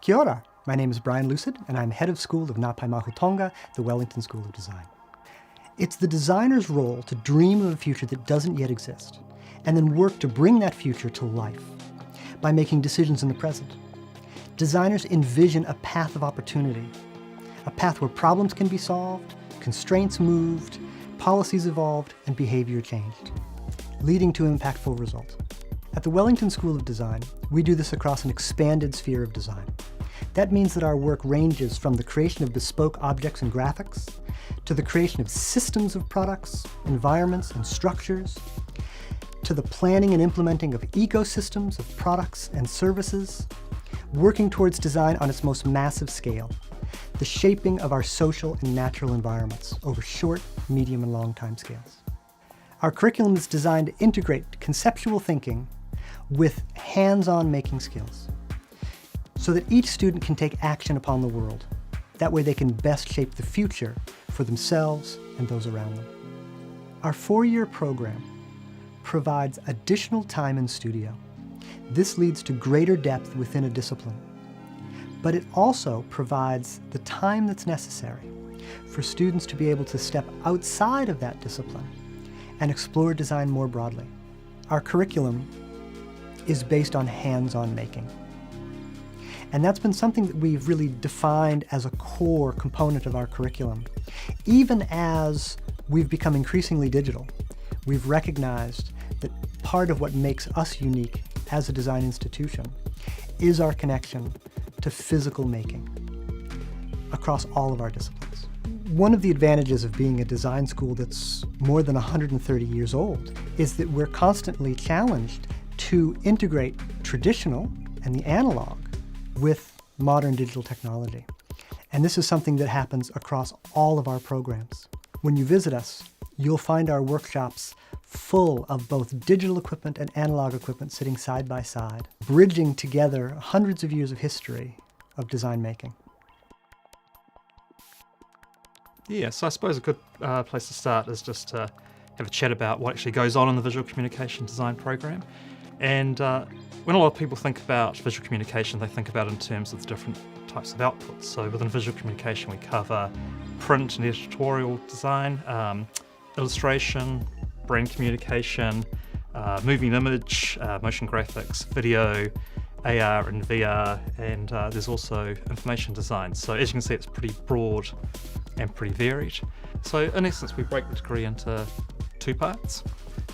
Kia ora. My name is Brian Lucid, and I'm head of school of Ngā Pai Mahu Tonga, the Wellington School of Design. It's the designer's role to dream of a future that doesn't yet exist, and then work to bring that future to life by making decisions in the present. Designers envision a path of opportunity, a path where problems can be solved, constraints moved, policies evolved, and behavior changed, leading to impactful results. At the Wellington School of Design, we do this across an expanded sphere of design. That means that our work ranges from the creation of bespoke objects and graphics, to the creation of systems of products, environments, and structures, to the planning and implementing of ecosystems of products and services, working towards design on its most massive scale, the shaping of our social and natural environments over short, medium, and long time scales. Our curriculum is designed to integrate conceptual thinking with hands-on making skills, so that each student can take action upon the world. That way they can best shape the future for themselves and those around them. Our 4-year program provides additional time in studio. This leads to greater depth within a discipline. But it also provides the time that's necessary for students to be able to step outside of that discipline and explore design more broadly. Our curriculum is based on hands-on making. And that's been something that we've really defined as a core component of our curriculum. Even as we've become increasingly digital, we've recognized that part of what makes us unique as a design institution is our connection to physical making across all of our disciplines. One of the advantages of being a design school that's more than 130 years old is that we're constantly challenged to integrate traditional and the analog with modern digital technology. And this is something that happens across all of our programs. When you visit us, you'll find our workshops full of both digital equipment and analog equipment sitting side by side, bridging together hundreds of years of history of design making. Yeah, so I suppose a good place to start is just to have a chat about what actually goes on in the visual communication design program. And when a lot of people think about visual communication, they think about it in terms of the different types of outputs. So within visual communication, we cover print and editorial design, illustration, brand communication, moving image, motion graphics, video, AR and VR, and there's also information design. So as you can see, it's pretty broad and pretty varied. So in essence, we break the degree into 2 parts.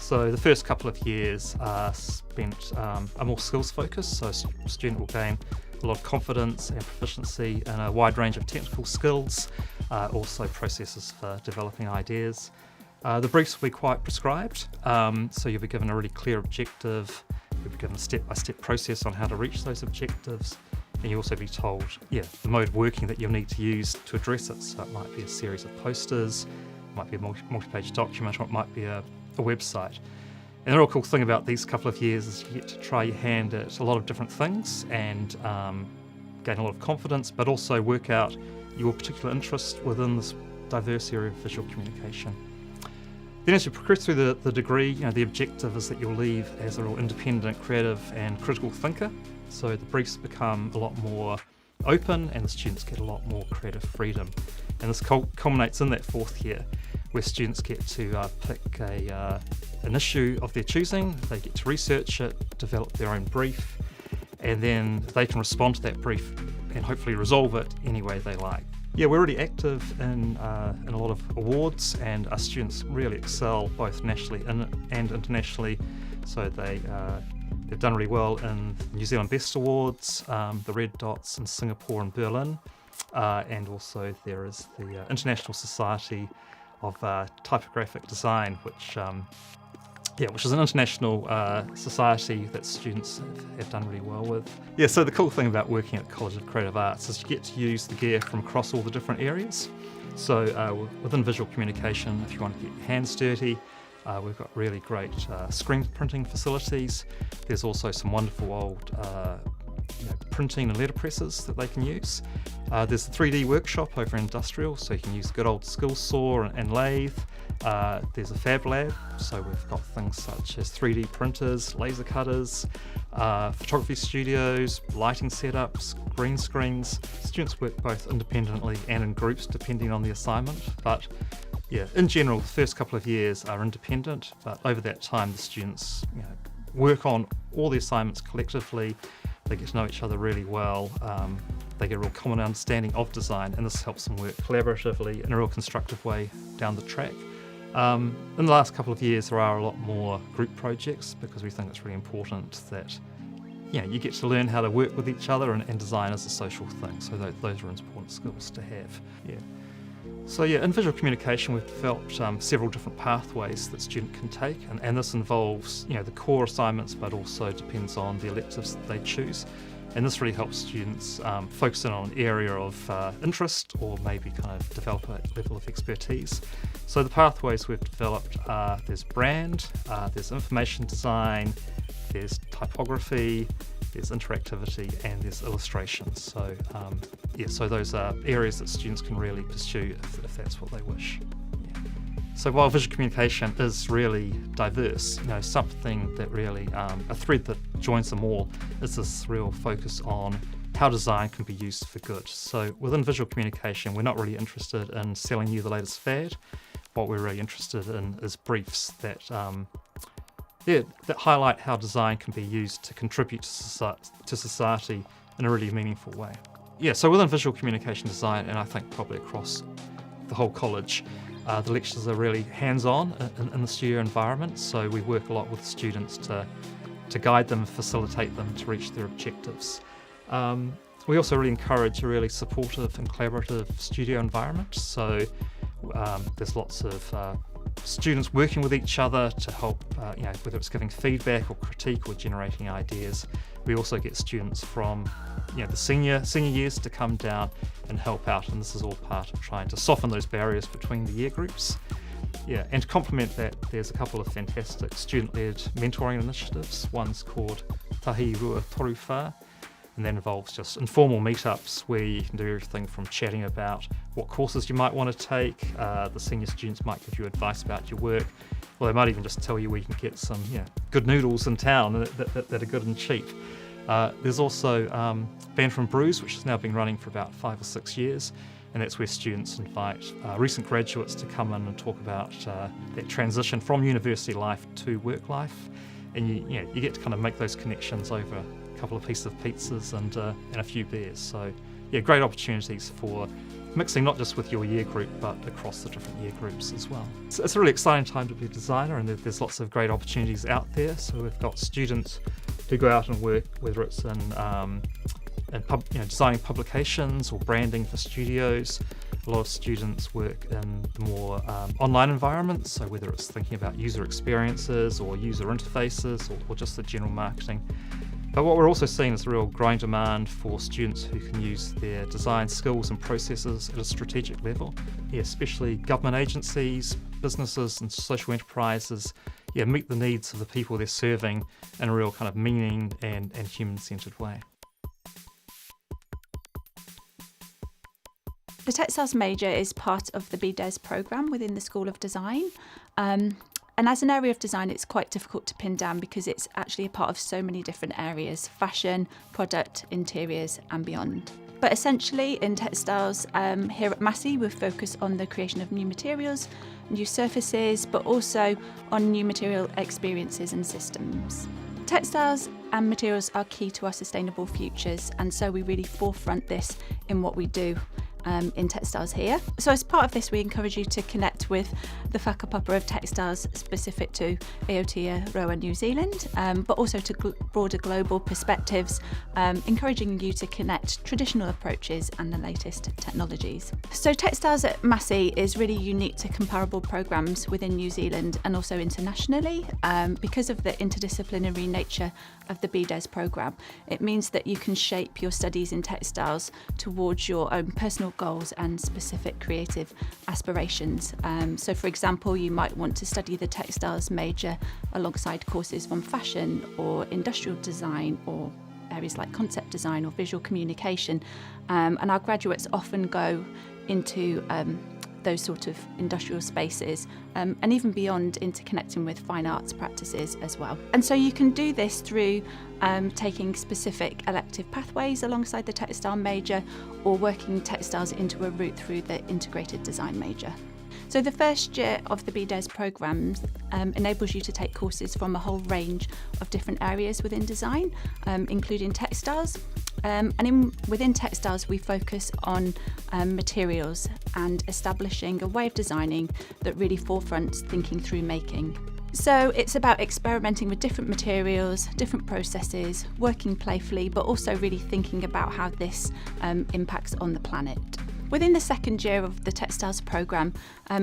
So the first couple of years are spent are more skills focused, so a student will gain a lot of confidence and proficiency in a wide range of technical skills, also processes for developing ideas. The briefs will be quite prescribed, so you'll be given a really clear objective, you'll be given a step-by-step process on how to reach those objectives, and you'll also be told the mode of working that you'll need to use to address it. So it might be a series of posters, it might be a multi-page document, or it might be a website. And the real cool thing about these couple of years is you get to try your hand at a lot of different things and gain a lot of confidence, but also work out your particular interest within this diverse area of visual communication. Then as you progress through the degree, the objective is that you'll leave as a real independent, creative and critical thinker. So the briefs become a lot more open and the students get a lot more creative freedom. And this culminates in that 4th year, where students get to pick an issue of their choosing, they get to research it, develop their own brief, and then they can respond to that brief and hopefully resolve it any way they like. Yeah, we're really active in a lot of awards, and our students really excel both nationally and internationally. So they've done really well in the New Zealand Best Awards, the Red Dots in Singapore and Berlin, and also there is the International Society of Typographic Design, which is an international society that students have done really well with. Yeah, so the cool thing about working at the College of Creative Arts is you get to use the gear from across all the different areas. So within visual communication, if you want to get your hands dirty, we've got really great screen printing facilities. There's also some wonderful old printing and letterpresses that they can use. There's a 3D workshop over industrial, so you can use good old skill saw and lathe. There's a fab lab, so we've got things such as 3D printers, laser cutters, photography studios, lighting setups, green screens. Students work both independently and in groups depending on the assignment, but yeah, in general, the first couple of years are independent, but over that time, the students work on all the assignments collectively. They get to know each other really well. They get a real common understanding of design, and this helps them work collaboratively in a real constructive way down the track. In the last couple of years, there are a lot more group projects because we think it's really important that you get to learn how to work with each other, and design is a social thing. So those are important skills to have. Yeah. So in visual communication, we've developed several different pathways that students can take, and this involves the core assignments, but also depends on the electives that they choose. And this really helps students focus in on an area of interest, or maybe kind of develop a level of expertise. So the pathways we've developed are, there's brand, there's information design, there's typography, there's interactivity, and there's illustrations. So so those are areas that students can really pursue if that's what they wish. So while visual communication is really diverse, something that really, a thread that joins them all is this real focus on how design can be used for good. So within visual communication, we're not really interested in selling you the latest fad. What we're really interested in is briefs that highlight how design can be used to contribute to society in a really meaningful way. So within visual communication design, and I think probably across the whole college, the lectures are really hands-on in the studio environment, so we work a lot with students to guide them, facilitate them to reach their objectives. We also really encourage a really supportive and collaborative studio environment, so there's lots of students working with each other to help, whether it's giving feedback or critique or generating ideas. We also get students from the senior years to come down and help out, and this is all part of trying to soften those barriers between the year groups. And to complement that, there's a couple of fantastic student-led mentoring initiatives. One's called Tahi Rua Toru Wha, and that involves just informal meetups where you can do everything from chatting about what courses you might want to take. The senior students might give you advice about your work, or they might even just tell you where you can get some good noodles in town that are good and cheap. There's also Band from Brews, which has now been running for about 5 or 6 years, and that's where students invite recent graduates to come in and talk about that transition from university life to work life, and you get to kind of make those connections over a couple of pieces of pizzas and a few beers. So great opportunities for mixing not just with your year group but across the different year groups as well. It's a really exciting time to be a designer, and there's lots of great opportunities out there. So we've got students who go out and work, whether it's in designing publications or branding for studios. A lot of students work in more online environments, so whether it's thinking about user experiences or user interfaces or just the general marketing. But what we're also seeing is a real growing demand for students who can use their design skills and processes at a strategic level, especially government agencies, businesses and social enterprises, meet the needs of the people they're serving in a real kind of meaning and human-centred way. The Textiles major is part of the BDes programme within the School of Design. And as an area of design, it's quite difficult to pin down because it's actually a part of so many different areas: fashion, product, interiors and beyond. But essentially in Textiles here at Massey, we focus on the creation of new materials, new surfaces, but also on new material experiences and systems. Textiles and materials are key to our sustainable futures, and so we really forefront this in what we do in Textiles here. So as part of this, we encourage you to connect with the whakapapa of Textiles specific to Aotearoa New Zealand, but also to broader global perspectives, encouraging you to connect traditional approaches and the latest technologies. So Textiles at Massey is really unique to comparable programmes within New Zealand and also internationally because of the interdisciplinary nature of the BDes programme. It means that you can shape your studies in textiles towards your own personal goals and specific creative aspirations. So for example, you might want to study the textiles major alongside courses on fashion or industrial design or areas like concept design or visual communication. And our graduates often go into those sort of industrial spaces, and even beyond, interconnecting with fine arts practices as well. And so you can do this through taking specific elective pathways alongside the textile major, or working textiles into a route through the integrated design major. So the first year of the BDES programme enables you to take courses from a whole range of different areas within design, including textiles. Within textiles, we focus on materials and establishing a way of designing that really forefronts thinking through making. So it's about experimenting with different materials, different processes, working playfully, but also really thinking about how this impacts on the planet. Within the second year of the textiles programme,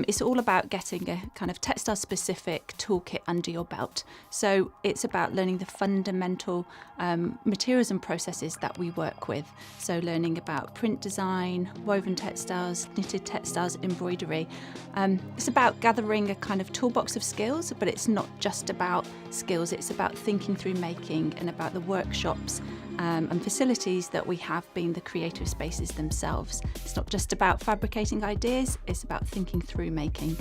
it's all about getting a kind of textile-specific toolkit under your belt. So it's about learning the fundamental materials and processes that we work with. So learning about print design, woven textiles, knitted textiles, embroidery. It's about gathering a kind of toolbox of skills, but it's not just about skills, it's about thinking through making and about the workshops and facilities that we have being the creative spaces themselves. It's not just about fabricating ideas, it's about thinking through making.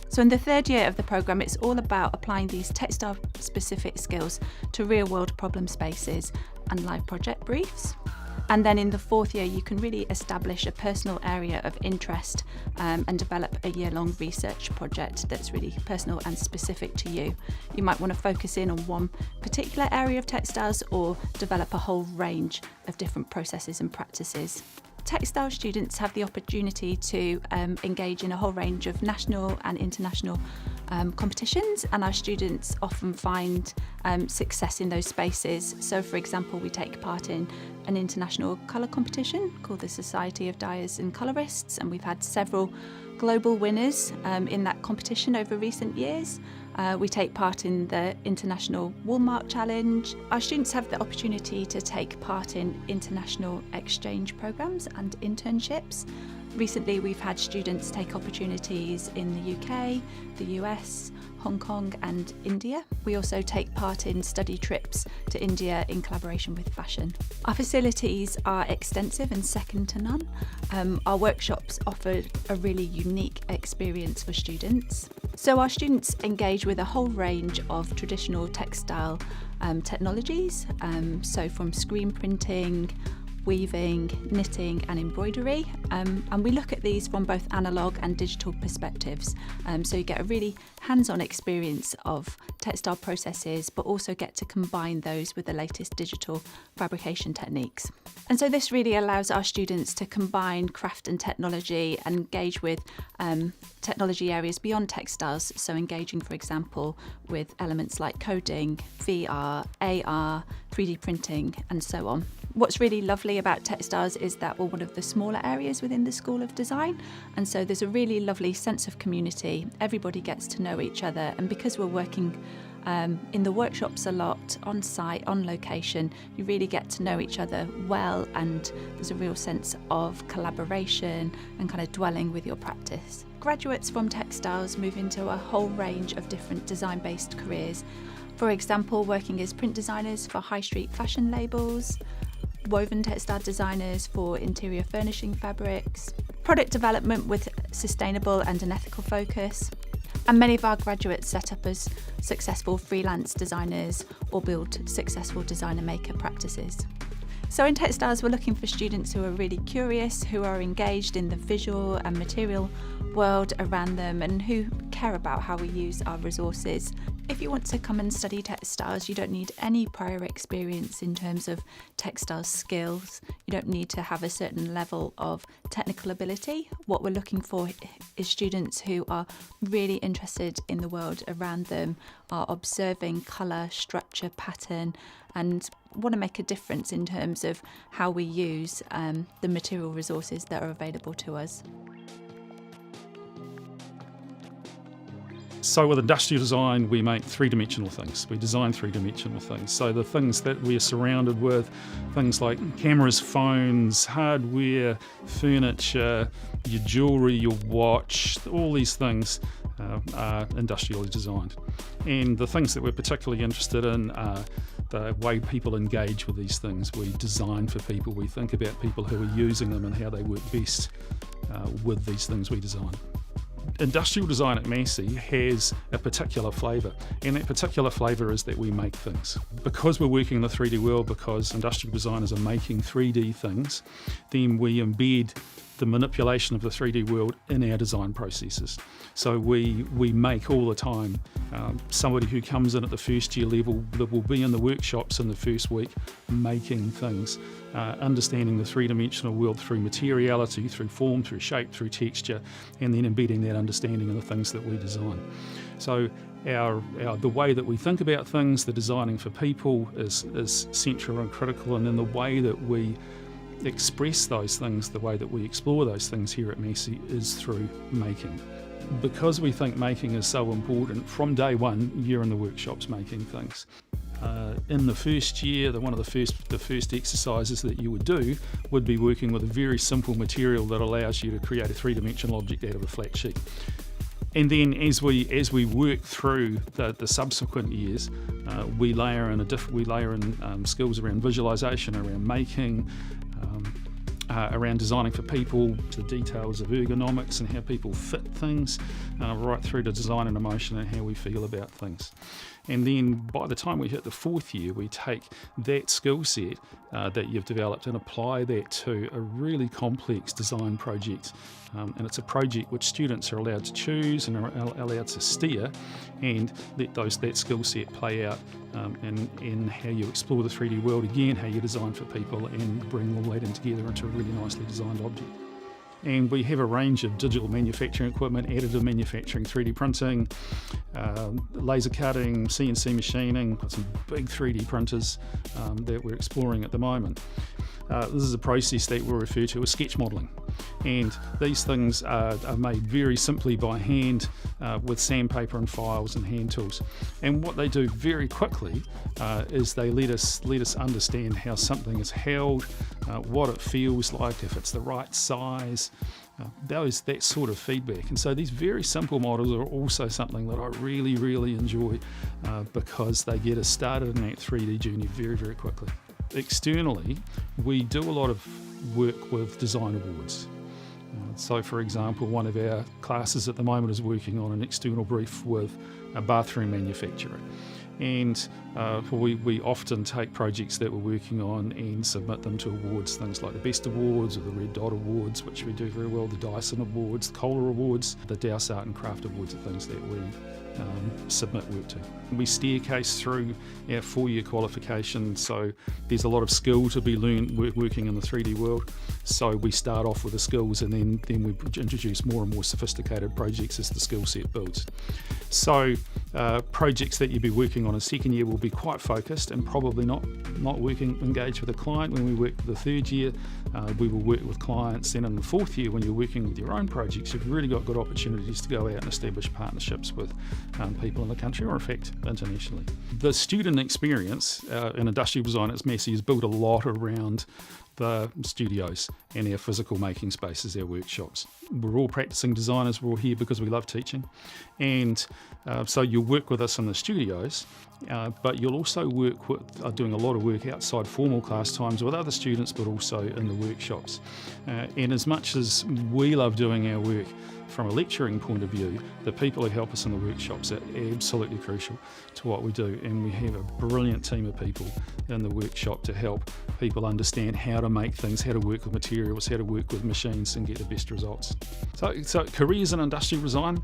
So in the third year of the programme, it's all about applying these textile-specific skills to real-world problem spaces and live project briefs. And then in the fourth year, you can really establish a personal area of interest and develop a year-long research project that's really personal and specific to you. You might want to focus in on one particular area of textiles or develop a whole range of different processes and practices. Textile students have the opportunity to engage in a whole range of national and international competitions, and our students often find success in those spaces. So for example, we take part in an international colour competition called the Society of Dyers and Colourists, and we've had several global winners in that competition over recent years. We take part in the International Woolmark Challenge. Our students have the opportunity to take part in international exchange programmes and internships. Recently, we've had students take opportunities in the UK, the US, Hong Kong and India. We also take part in study trips to India in collaboration with fashion. Our facilities are extensive and second to none. Our workshops offer a really unique experience for students. So our students engage with a whole range of traditional textile technologies, so from screen printing, weaving, knitting and embroidery, and we look at these from both analogue and digital perspectives, so you get a really hands-on experience of textile processes, but also get to combine those with the latest digital fabrication techniques. And so this really allows our students to combine craft and technology and engage with technology areas beyond textiles, so engaging, for example, with elements like coding, VR, AR, 3D printing and so on. What's really lovely about textiles is that we're one of the smaller areas within the School of Design, and so there's a really lovely sense of community. Everybody gets to know each other, and because we're working in the workshops a lot, on site, on location, you really get to know each other well, and there's a real sense of collaboration and kind of dwelling with your practice. Graduates from textiles move into a whole range of different design-based careers. For example, working as print designers for high street fashion labels, woven textile designers for interior furnishing fabrics, product development with sustainable and an ethical focus, and many of our graduates set up as successful freelance designers or build successful designer maker practices. So in textiles, we're looking for students who are really curious, who are engaged in the visual and material world around them, and who care about how we use our resources. If you want to come and study textiles, you don't need any prior experience in terms of textile skills. You don't need to have a certain level of technical ability. What we're looking for is students who are really interested in the world around them, are observing colour, structure, pattern, and want to make a difference in terms of how we use the material resources that are available to us. So with industrial design, we make three-dimensional things. We design three-dimensional things. So the things that we are surrounded with, things like cameras, phones, hardware, furniture, your jewellery, your watch, all these things are industrially designed. And the things that we're particularly interested in are the way people engage with these things. We design for people, we think about people who are using them and how they work best with these things we design. Industrial design at Massey has a particular flavour, and that particular flavour is that we make things. Because we're working in the 3D world, because industrial designers are making 3D things, then we embed the manipulation of the 3D world in our design processes. So we make all the time. Somebody who comes in at the first year level that will be in the workshops in the first week making things, understanding the three-dimensional world through materiality, through form, through shape, through texture, and then embedding that understanding in the things that we design. So the way that we think about things, the designing for people is central and critical, and then the way that we express those things, the way that we explore those things here at Massey is through making. Because we think making is so important, from day one you're in the workshops making things. In the first year, one of the first exercises that you would do would be working with a very simple material that allows you to create a three-dimensional object out of a flat sheet. And then as we work through the subsequent years, we layer in skills around visualization, around making, around designing for people, the details of ergonomics and how people fit things, right through to design and emotion and how we feel about things. And then by the time we hit the fourth year, we take that skill set that you've developed and apply that to a really complex design project. And it's a project which students are allowed to choose and are allowed to steer, and let that skill set play out in how you explore the 3D world again, how you design for people, and bring all that in together into a really nicely designed object. And we have a range of digital manufacturing equipment, additive manufacturing, 3D printing, laser cutting, CNC machining, got some big 3D printers that we're exploring at the moment. This is a process that we refer to as sketch modelling, and these things are made very simply by hand with sandpaper and files and hand tools. And what they do very quickly is they let us understand how something is held, what it feels like, if it's the right size, that sort of feedback. And so these very simple models are also something that I really, really enjoy because they get us started in that 3D journey very, very quickly. Externally, we do a lot of work with design awards. So for example, one of our classes at the moment is working on an external brief with a bathroom manufacturer. And we often take projects that we're working on and submit them to awards, things like the Best Awards or the Red Dot Awards, which we do very well, the Dyson Awards, the Kohler Awards, the Dowse Art and Craft Awards are things that we submit work to. We staircase through our 4-year qualification, so there's a lot of skill to be learned working in the 3D world. So we start off with the skills, and then we introduce more and more sophisticated projects as the skill set builds. So projects that you'll be working on in second year will be quite focused and probably not engaged with a client. When we work the third year, we will work with clients. Then in the fourth year, when you're working with your own projects, you've really got good opportunities to go out and establish partnerships with people in the country, or in fact internationally. The student experience in industrial design at Massey is built a lot around the studios and our physical making spaces, our workshops. We're all practicing designers, we're all here because we love teaching, and so you'll work with us in the studios, but you'll also work with doing a lot of work outside formal class times with other students, but also in the workshops. And as much as we love doing our work from a lecturing point of view, the people who help us in the workshops are absolutely crucial to what we do, and we have a brilliant team of people in the workshop to help people understand how to make things, how to work with materials, how to work with machines and get the best results. So careers in industrial design,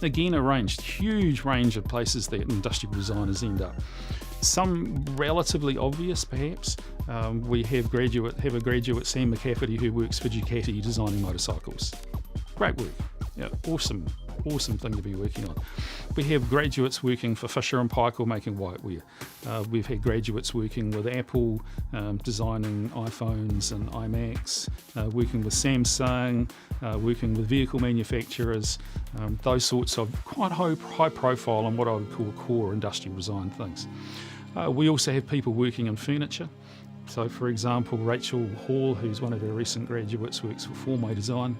again, huge range of places that industrial designers end up. Some relatively obvious, perhaps. We have a graduate, Sam McCafferty, who works for Ducati designing motorcycles. Great work. Yeah, awesome thing to be working on. We have graduates working for Fisher & Paykel making whiteware. We've had graduates working with Apple, designing iPhones and iMacs, working with Samsung, working with vehicle manufacturers, those sorts of quite high profile and what I would call core industrial design things. We also have people working in furniture. So for example, Rachel Hall, who's one of our recent graduates, works for Formway Design.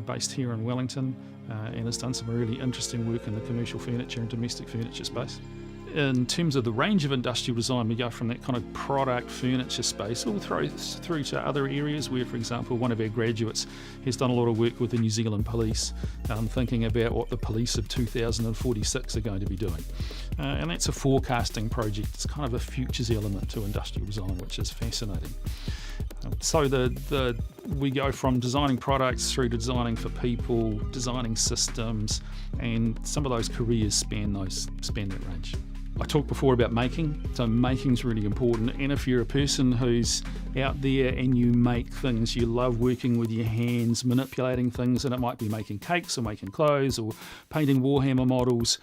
based here in Wellington, and has done some really interesting work in the commercial furniture and domestic furniture space. In terms of the range of industrial design, we go from that kind of product furniture space all through to other areas where, for example, one of our graduates has done a lot of work with the New Zealand Police, thinking about what the police of 2046 are going to be doing. And that's a forecasting project. It's kind of a futures element to industrial design, which is fascinating. So we go from designing products through to designing for people, designing systems, and some of those careers span that range. I talked before about making, so making's really important, and if you're a person who's out there and you make things, you love working with your hands, manipulating things, and it might be making cakes or making clothes or painting Warhammer models,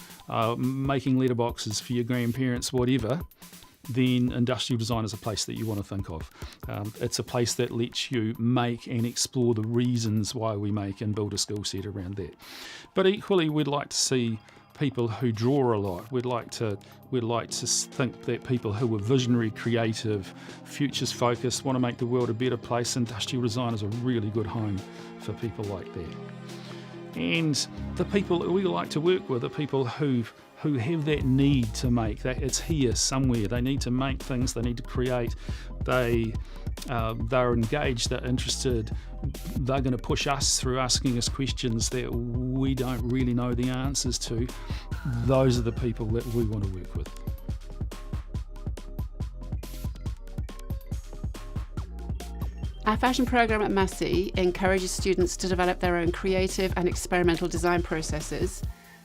making letterboxes for your grandparents, whatever, then industrial design is a place that you want to think of. It's a place that lets you make and explore the reasons why we make and build a skill set around that. But equally, we'd like to see people who draw a lot. We'd like to think that people who are visionary, creative, futures focused, want to make the world a better place. Industrial design is a really good home for people like that. And the people that we like to work with are people who have that need to make, that it's here somewhere. They need to make things, they need to create, they're engaged, they're interested, they're going to push us through asking us questions that we don't really know the answers to. Those are the people that we want to work with. Our fashion program at Massey encourages students to develop their own creative and experimental design processes,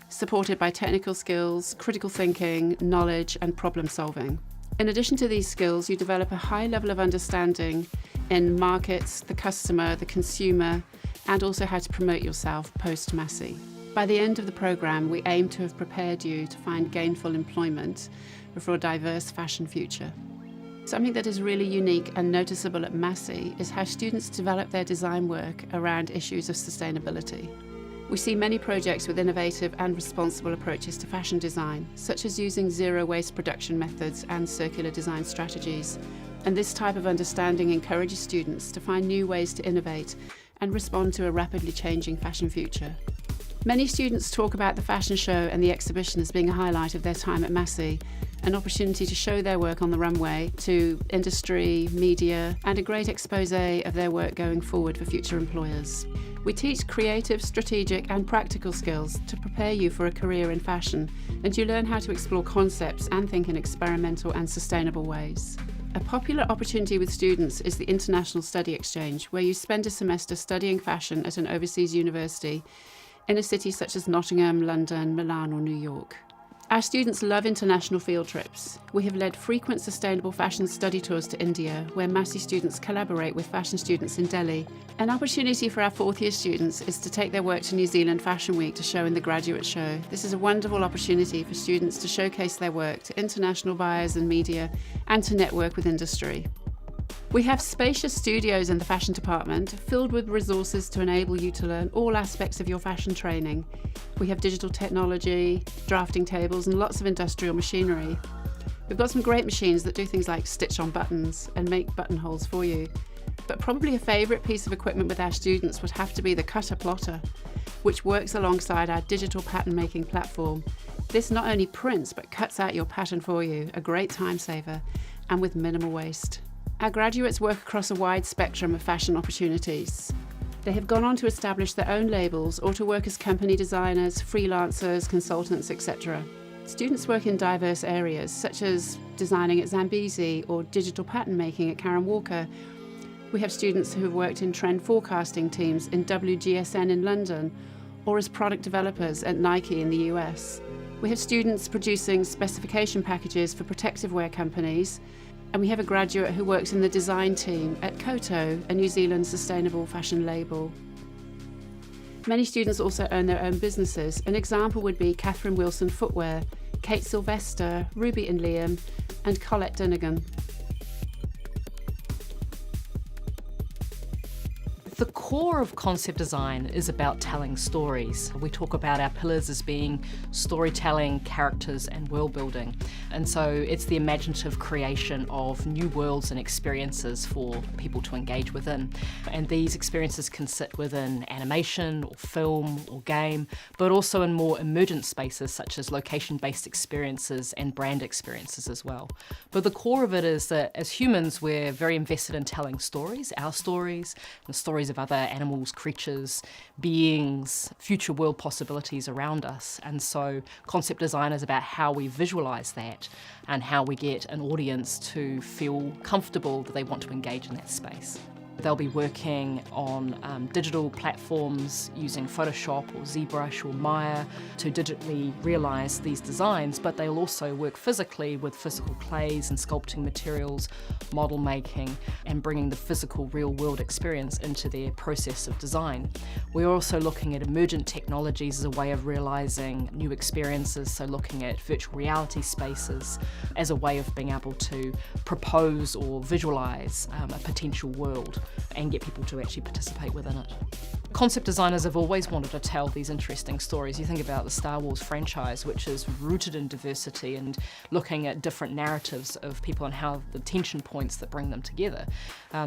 supported by technical skills, critical thinking, knowledge, and problem solving. In addition to these skills, you develop a high level of understanding in markets, the customer, the consumer, and also how to promote yourself post-Massey. By the end of the program, we aim to have prepared you to find gainful employment for a diverse fashion future. Something that is really unique and noticeable at Massey is how students develop their design work around issues of sustainability. We see many projects with innovative and responsible approaches to fashion design, such as using zero-waste production methods and circular design strategies. And this type of understanding encourages students to find new ways to innovate and respond to a rapidly changing fashion future. Many students talk about the fashion show and the exhibition as being a highlight of their time at Massey, an opportunity to show their work on the runway to industry, media, and a great exposé of their work going forward for future employers. We teach creative, strategic, and practical skills to prepare you for a career in fashion, and you learn how to explore concepts and think in experimental and sustainable ways. A popular opportunity with students is the International Study Exchange, where you spend a semester studying fashion at an overseas university in a city such as Nottingham, London, Milan, or New York. Our students love international field trips. We have led frequent sustainable fashion study tours to India, where Massey students collaborate with fashion students in Delhi. An opportunity for our fourth year students is to take their work to New Zealand Fashion Week to show in the graduate show. This is a wonderful opportunity for students to showcase their work to international buyers and media and to network with industry. We have spacious studios in the fashion department, filled with resources to enable you to learn all aspects of your fashion training. We have digital technology, drafting tables, and lots of industrial machinery. We've got some great machines that do things like stitch on buttons and make buttonholes for you. But probably a favourite piece of equipment with our students would have to be the cutter plotter, which works alongside our digital pattern making platform. This not only prints but cuts out your pattern for you, a great time saver, and with minimal waste. Our graduates work across a wide spectrum of fashion opportunities. They have gone on to establish their own labels or to work as company designers, freelancers, consultants, etc. Students work in diverse areas, such as designing at Zambezi or digital pattern making at Karen Walker. We have students who have worked in trend forecasting teams in WGSN in London or as product developers at Nike in the US. We have students producing specification packages for protective wear companies, and we have a graduate who works in the design team at Koto, a New Zealand sustainable fashion label. Many students also own their own businesses. An example would be Catherine Wilson Footwear, Kate Sylvester, Ruby and Liam, and Colette Dunnigan. The core core of concept design is about telling stories. We talk about our pillars as being storytelling, characters, and world building. And so it's the imaginative creation of new worlds and experiences for people to engage within. And these experiences can sit within animation or film or game, but also in more emergent spaces such as location-based experiences and brand experiences as well. But the core of it is that as humans, we're very invested in telling stories, our stories, the stories of other animals, creatures, beings, future world possibilities around us. And so concept design is about how we visualize that and how we get an audience to feel comfortable that they want to engage in that space. They'll be working on digital platforms using Photoshop or ZBrush or Maya to digitally realise these designs, but they'll also work physically with physical clays and sculpting materials, model making, and bringing the physical real-world experience into their process of design. We're also looking at emergent technologies as a way of realising new experiences, so looking at virtual reality spaces as a way of being able to propose or visualise a potential world and get people to actually participate within it. Concept designers have always wanted to tell these interesting stories. You think about the Star Wars franchise, which is rooted in diversity and looking at different narratives of people and how the tension points that bring them together.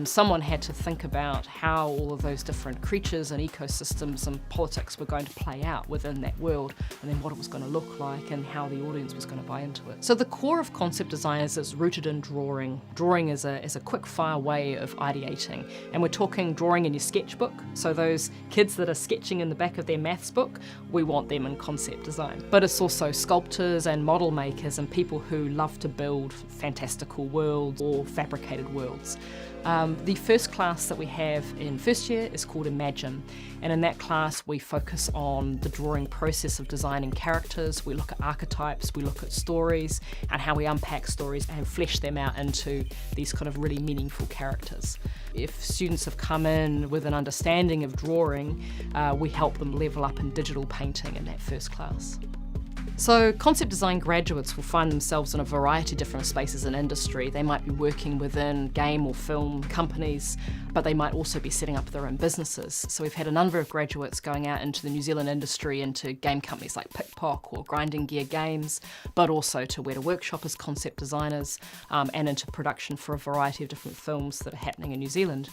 Someone had to think about how all of those different creatures and ecosystems and politics were going to play out within that world, and then what it was going to look like and how the audience was going to buy into it. So the core of concept design is rooted in drawing. Drawing is a quick-fire way of ideating, and we're talking drawing in your sketchbook. So those kids that are sketching in the back of their maths book, we want them in concept design. But it's also sculptors and model makers and people who love to build fantastical worlds or fabricated worlds. The first class that we have in first year is called Imagine, and in that class we focus on the drawing process of designing characters. We look at archetypes, we look at stories and how we unpack stories and flesh them out into these kind of really meaningful characters. If students have come in with an understanding of drawing, we help them level up in digital painting in that first class. So concept design graduates will find themselves in a variety of different spaces in industry. They might be working within game or film companies, but they might also be setting up their own businesses. So we've had a number of graduates going out into the New Zealand industry, into game companies like Pickpock or Grinding Gear Games, but also to Weta Workshop as concept designers, and into production for a variety of different films that are happening in New Zealand.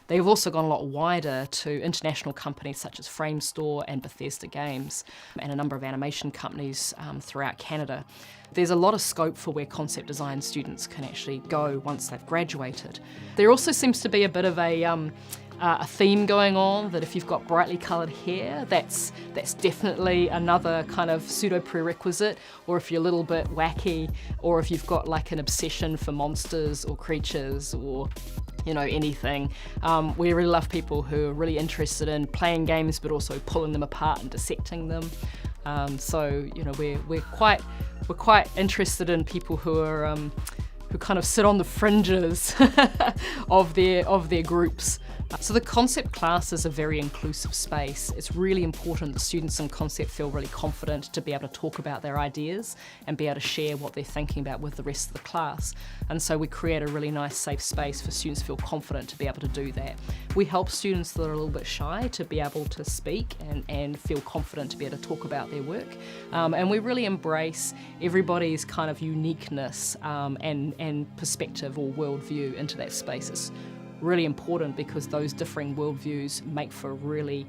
They've also gone a lot wider to international companies such as Framestore and Bethesda Games, and a number of animation companies throughout Canada. There's a lot of scope for where concept design students can actually go once they've graduated. There also seems to be a bit of a theme going on that if you've got brightly coloured hair, that's definitely another kind of pseudo prerequisite, or if you're a little bit wacky, or if you've got like an obsession for monsters or creatures or anything. We really love people who are really interested in playing games but also pulling them apart and dissecting them. So we're quite interested in people who are who kind of sit on the fringes of their groups. So the concept class is a very inclusive space. It's really important that students in concept feel really confident to be able to talk about their ideas and be able to share what they're thinking about with the rest of the class. And so we create a really nice safe space for students to feel confident to be able to do that. We help students that are a little bit shy to be able to speak and feel confident to be able to talk about their work. And we really embrace everybody's kind of uniqueness and perspective or worldview into that space. It's really important because those differing worldviews make for a really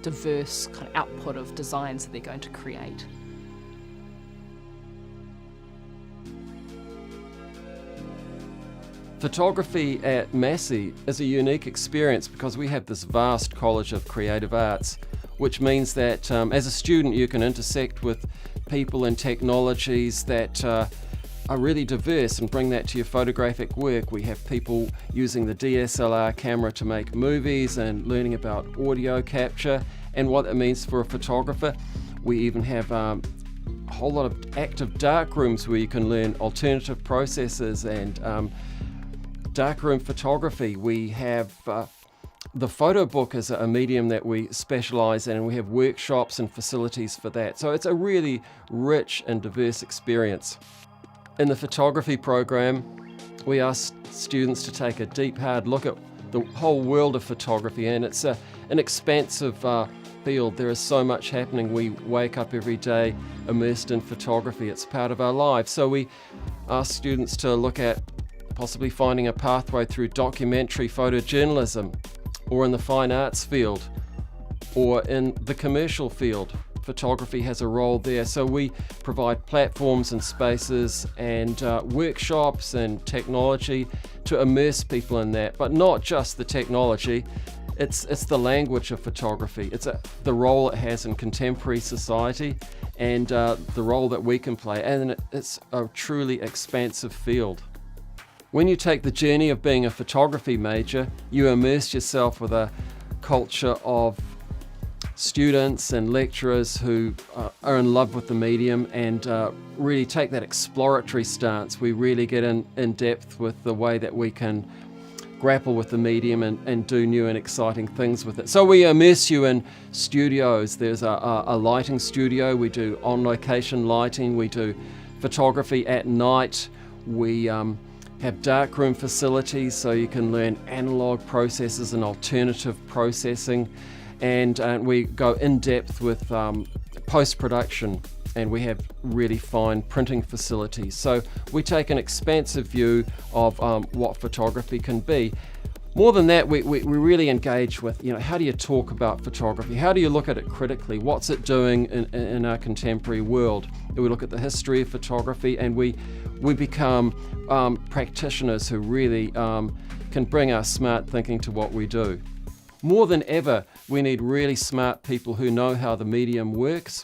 diverse kind of output of designs that they're going to create. Photography at Massey is a unique experience because we have this vast college of creative arts, which means that as a student you can intersect with people and technologies that are really diverse and bring that to your photographic work. We have people using the DSLR camera to make movies and learning about audio capture and what it means for a photographer. We even have a whole lot of active dark rooms where you can learn alternative processes and darkroom photography. We have the photo book is a medium that we specialise in, and we have workshops and facilities for that. So it's a really rich and diverse experience. In the photography program, we ask students to take a deep, hard look at the whole world of photography, and it's an expansive field. There is so much happening. We wake up every day immersed in photography. It's part of our lives. So we ask students to look at possibly finding a pathway through documentary photojournalism, or in the fine arts field, or in the commercial field. Photography has a role there. So we provide platforms and spaces and workshops and technology to immerse people in that, but not just the technology. It's the language of photography. It's the role it has in contemporary society, and the role that we can play. And it's a truly expansive field. When you take the journey of being a photography major, you immerse yourself with a culture of students and lecturers who are in love with the medium and really take that exploratory stance. We really get in depth with the way that we can grapple with the medium and do new and exciting things with it. So we immerse you in studios. There's a lighting studio. We do on-location lighting. We do photography at night. We have darkroom facilities so you can learn analog processes and alternative processing. And we go in depth with post-production, and we have really fine printing facilities. So we take an expansive view of what photography can be. More than that, we really engage with, how do you talk about photography? How do you look at it critically? What's it doing in our contemporary world? We look at the history of photography, and we become practitioners who really can bring our smart thinking to what we do. More than ever, we need really smart people who know how the medium works.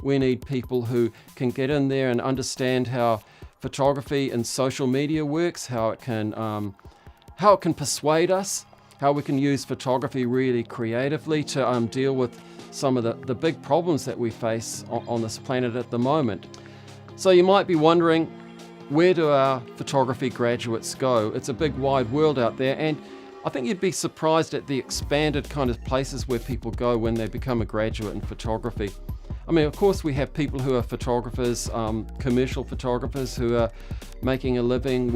We need people who can get in there and understand how photography and social media works, how it can persuade us, how we can use photography really creatively to deal with some of the big problems that we face on this planet at the moment. So you might be wondering, where do our photography graduates go? It's a big wide world out there, and I think you'd be surprised at the expanded kind of places where people go when they become a graduate in photography. I mean, of course, we have people who are photographers, commercial photographers who are making a living,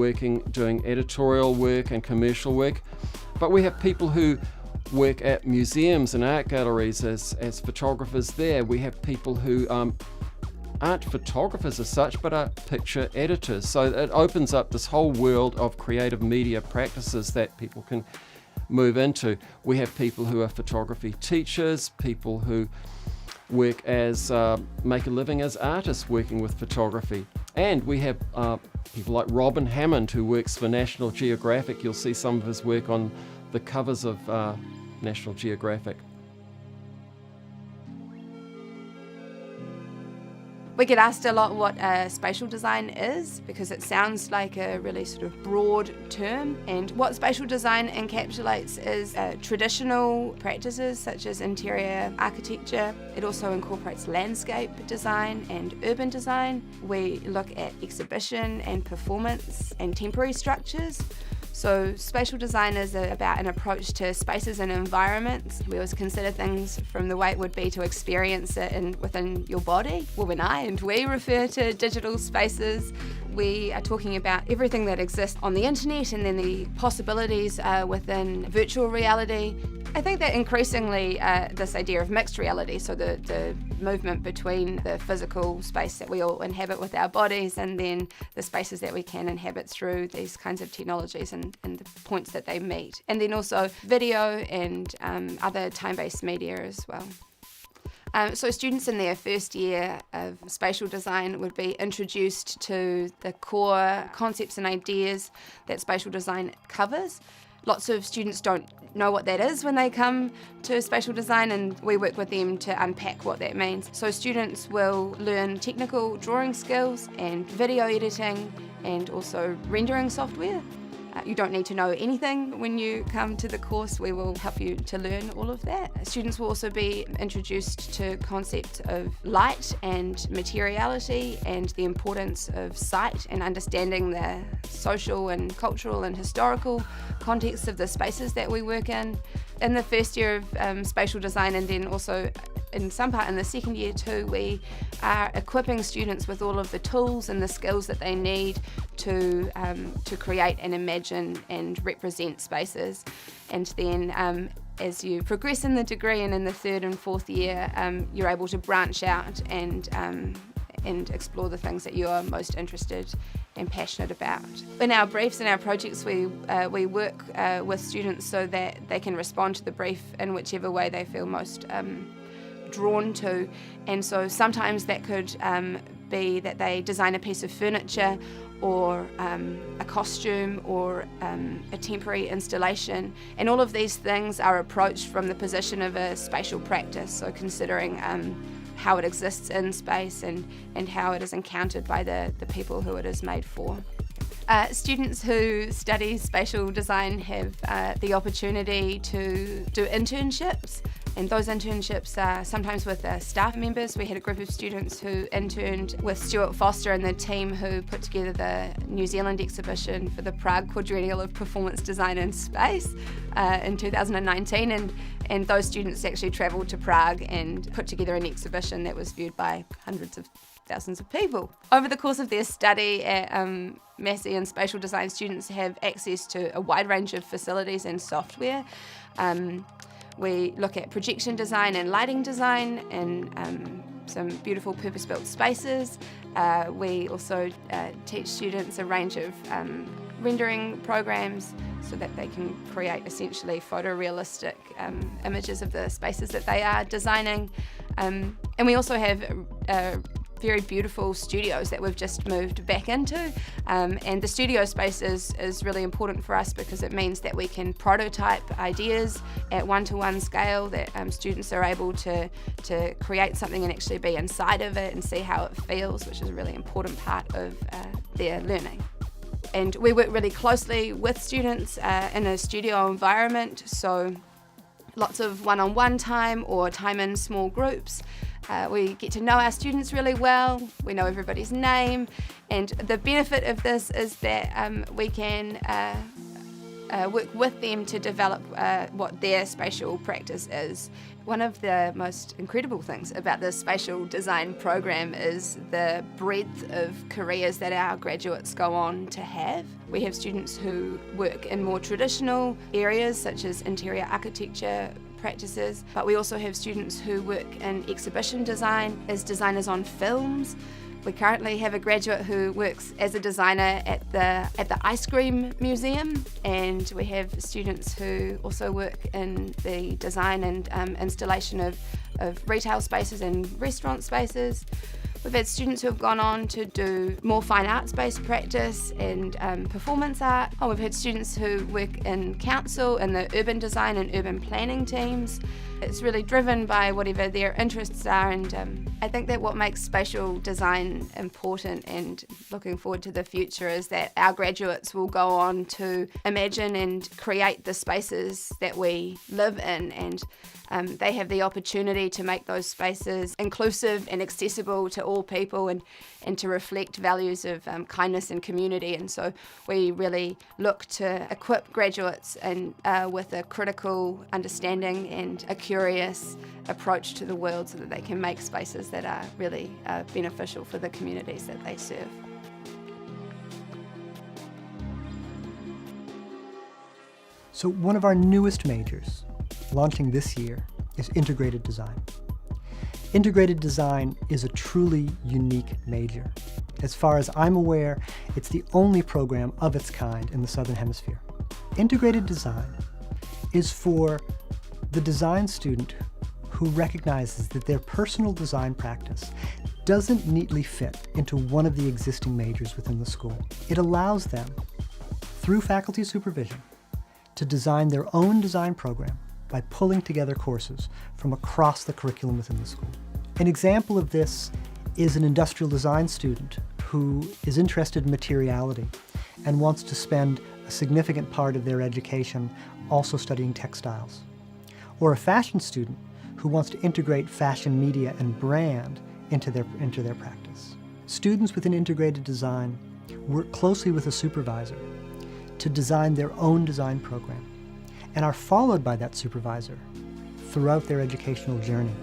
doing editorial work and commercial work. But we have people who work at museums and art galleries as photographers there. We have people who aren't photographers as such, but are picture editors. So it opens up this whole world of creative media practices that people can move into. We have people who are photography teachers, people who work as make a living as artists working with photography. And we have people like Robin Hammond, who works for National Geographic. You'll see some of his work on the covers of National Geographic. We get asked a lot what spatial design is, because it sounds like a really sort of broad term. And what spatial design encapsulates is traditional practices such as interior architecture. It also incorporates landscape design and urban design. We look at exhibition and performance and temporary structures. So spatial design is about an approach to spaces and environments. We always consider things from the way it would be to experience it within your body. Well, when I and we refer to digital spaces, we are talking about everything that exists on the internet and then the possibilities within virtual reality. I think that increasingly this idea of mixed reality, so the movement between the physical space that we all inhabit with our bodies and then the spaces that we can inhabit through these kinds of technologies and the points that they meet. And then also video and other time-based media as well. So students in their first year of spatial design would be introduced to the core concepts and ideas that spatial design covers. Lots of students don't know what that is when they come to spatial design, and we work with them to unpack what that means. So students will learn technical drawing skills and video editing and also rendering software. You don't need to know anything when you come to the course. We will help you to learn all of that. Students will also be introduced to concepts of light and materiality and the importance of sight and understanding the social and cultural and historical context of the spaces that we work in. In the first year of spatial design, and then also in some part in the second year too, we are equipping students with all of the tools and the skills that they need to create and imagine and represent spaces. And then as you progress in the degree and in the third and fourth year, you're able to branch out and explore the things that you're most interested and passionate about. In our briefs and our projects, we work with students so that they can respond to the brief in whichever way they feel most drawn to. And so sometimes that could be that they design a piece of furniture or a costume or a temporary installation. And all of these things are approached from the position of a spatial practice, so considering how it exists in space and how it is encountered by the people who it is made for. Students who study spatial design have the opportunity to do internships, and those internships are sometimes with staff members. We had a group of students who interned with Stuart Foster and the team who put together the New Zealand exhibition for the Prague Quadrennial of Performance Design in Space in 2019, and those students actually travelled to Prague and put together an exhibition that was viewed by hundreds of thousands of people. Over the course of their study at Massey and spatial design, students have access to a wide range of facilities and software. We look at projection design and lighting design and some beautiful purpose-built spaces. We also teach students a range of rendering programs so that they can create essentially photorealistic images of the spaces that they are designing. And we also have very beautiful studios that we've just moved back into, and the studio space is really important for us because it means that we can prototype ideas at one-to-one scale, that students are able to create something and actually be inside of it and see how it feels, which is a really important part of their learning. And we work really closely with students in a studio environment, so lots of one-on-one time or time in small groups. We get to know our students really well, we know everybody's name, and the benefit of this is that we can work with them to develop what their spatial practice is. One of the most incredible things about the spatial design program is the breadth of careers that our graduates go on to have. We have students who work in more traditional areas such as interior architecture practices, but we also have students who work in exhibition design as designers on films. We currently have a graduate who works as a designer at the Ice Cream Museum, and we have students who also work in the design and installation of retail spaces and restaurant spaces. We've had students who have gone on to do more fine arts-based practice and performance art. We've had students who work in council and the urban design and urban planning teams. It's really driven by whatever their interests are, and I think that what makes spatial design important and looking forward to the future is that our graduates will go on to imagine and create the spaces that we live in, and they have the opportunity to make those spaces inclusive and accessible to all people and to reflect values of kindness and community. And so we really look to equip graduates with a critical understanding and a curious approach to the world so that they can make spaces that are really beneficial for the communities that they serve. So one of our newest majors, launching this year, is integrated design. Integrated design is a truly unique major. As far as I'm aware, it's the only program of its kind in the Southern Hemisphere. Integrated design is for the design student who recognizes that their personal design practice doesn't neatly fit into one of the existing majors within the school. It allows them, through faculty supervision, to design their own design program by pulling together courses from across the curriculum within the school. An example of this is an industrial design student who is interested in materiality and wants to spend a significant part of their education also studying textiles. Or a fashion student who wants to integrate fashion media and brand into their practice. Students within integrated design work closely with a supervisor to design their own design program and are followed by that supervisor throughout their educational journey.